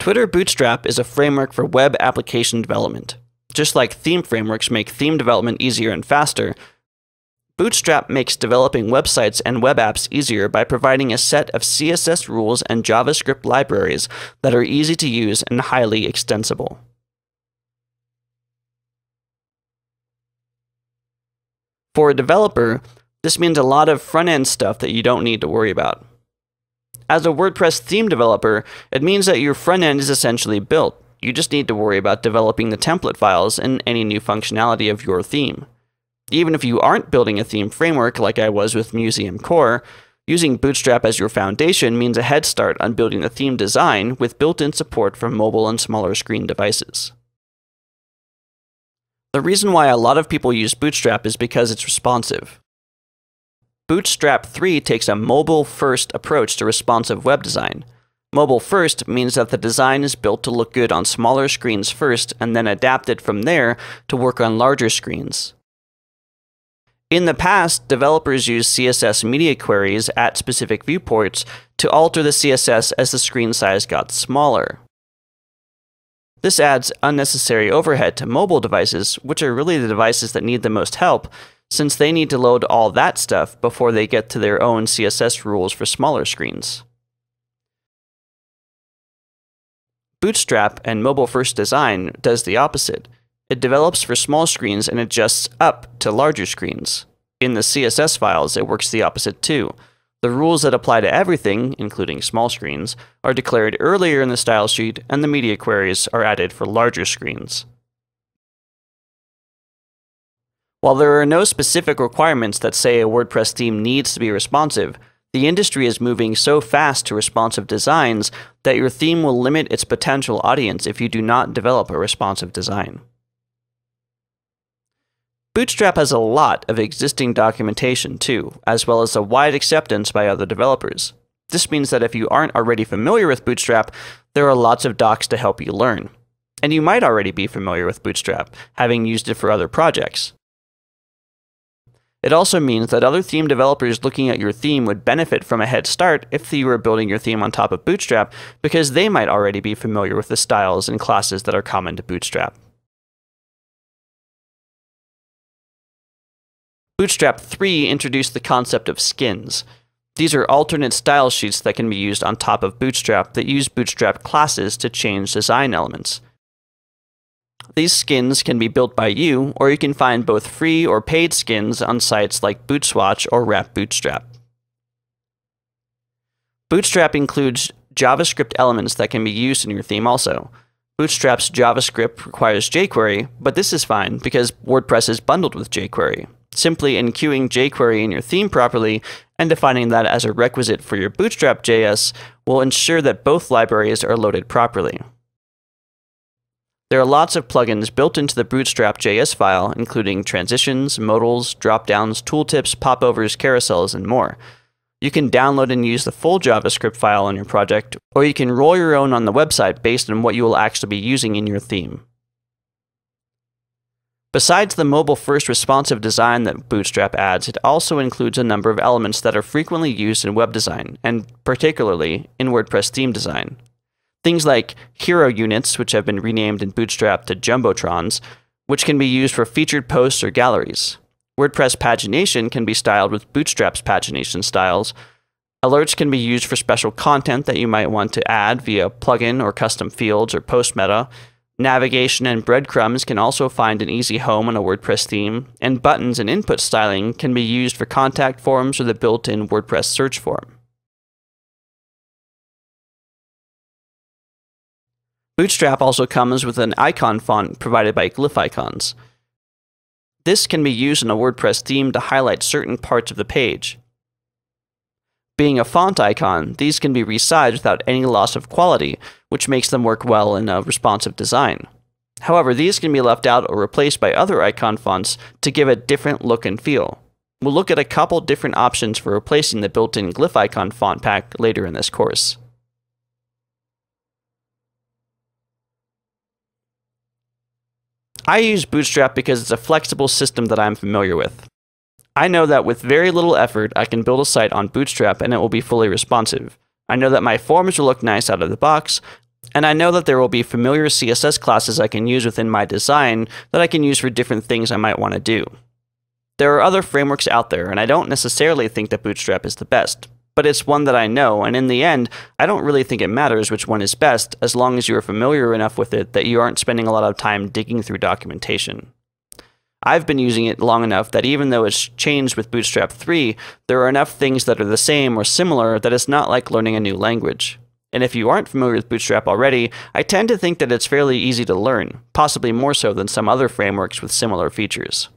Twitter Bootstrap is a framework for web application development. Just like theme frameworks make theme development easier and faster, Bootstrap makes developing websites and web apps easier by providing a set of CSS rules and JavaScript libraries that are easy to use and highly extensible. For a developer, this means a lot of front-end stuff that you don't need to worry about. As a WordPress theme developer, it means that your front end is essentially built. You just need to worry about developing the template files and any new functionality of your theme. Even if you aren't building a theme framework like I was with Museum Core, using Bootstrap as your foundation means a head start on building the theme design with built-in support for mobile and smaller screen devices. The reason why a lot of people use Bootstrap is because it's responsive. Bootstrap 3 takes a mobile-first approach to responsive web design. Mobile-first means that the design is built to look good on smaller screens first and then adapted from there to work on larger screens. In the past, developers used CSS media queries at specific viewports to alter the CSS as the screen size got smaller. This adds unnecessary overhead to mobile devices, which are really the devices that need the most help, since they need to load all that stuff before they get to their own CSS rules for smaller screens. Bootstrap and mobile-first design does the opposite. It develops for small screens and adjusts up to larger screens. In the CSS files, it works the opposite too. The rules that apply to everything, including small screens, are declared earlier in the style sheet, and the media queries are added for larger screens. While there are no specific requirements that say a WordPress theme needs to be responsive, the industry is moving so fast to responsive designs that your theme will limit its potential audience if you do not develop a responsive design. Bootstrap has a lot of existing documentation too, as well as a wide acceptance by other developers. This means that if you aren't already familiar with Bootstrap, there are lots of docs to help you learn. And you might already be familiar with Bootstrap, having used it for other projects. It also means that other theme developers looking at your theme would benefit from a head start if you were building your theme on top of Bootstrap, because they might already be familiar with the styles and classes that are common to Bootstrap. Bootstrap 3 introduced the concept of skins. These are alternate style sheets that can be used on top of Bootstrap that use Bootstrap classes to change design elements. These skins can be built by you, or you can find both free or paid skins on sites like Bootswatch or Wrap Bootstrap. Bootstrap includes JavaScript elements that can be used in your theme also. Bootstrap's JavaScript requires jQuery, but this is fine because WordPress is bundled with jQuery. Simply enqueuing jQuery in your theme properly and defining that as a requisite for your Bootstrap JS will ensure that both libraries are loaded properly. There are lots of plugins built into the Bootstrap JS file, including transitions, modals, dropdowns, tooltips, popovers, carousels, and more. You can download and use the full JavaScript file on your project, or you can roll your own on the website based on what you will actually be using in your theme. Besides the mobile-first responsive design that Bootstrap adds, it also includes a number of elements that are frequently used in web design, and particularly in WordPress theme design. Things like hero units, which have been renamed in Bootstrap to jumbotrons, which can be used for featured posts or galleries. WordPress pagination can be styled with Bootstrap's pagination styles. Alerts can be used for special content that you might want to add via plugin or custom fields or post meta. Navigation and breadcrumbs can also find an easy home on a WordPress theme, and buttons and input styling can be used for contact forms or the built-in WordPress search form. Bootstrap also comes with an icon font provided by Glyphicons. This can be used in a WordPress theme to highlight certain parts of the page. Being a font icon, these can be resized without any loss of quality, which makes them work well in a responsive design. However, these can be left out or replaced by other icon fonts to give a different look and feel. We'll look at a couple different options for replacing the built-in Glyphicon font pack later in this course. I use Bootstrap because it's a flexible system that I'm familiar with. I know that with very little effort, I can build a site on Bootstrap and it will be fully responsive. I know that my forms will look nice out of the box, And I know that there will be familiar CSS classes I can use within my design that I can use for different things I might want to do. There are other frameworks out there, and I don't necessarily think that Bootstrap is the best, but it's one that I know, and in the end, I don't really think it matters which one is best as long as you are familiar enough with it that you aren't spending a lot of time digging through documentation. I've been using it long enough that even though it's changed with Bootstrap 3, there are enough things that are the same or similar that it's not like learning a new language. And if you aren't familiar with Bootstrap already, I tend to think that it's fairly easy to learn, possibly more so than some other frameworks with similar features.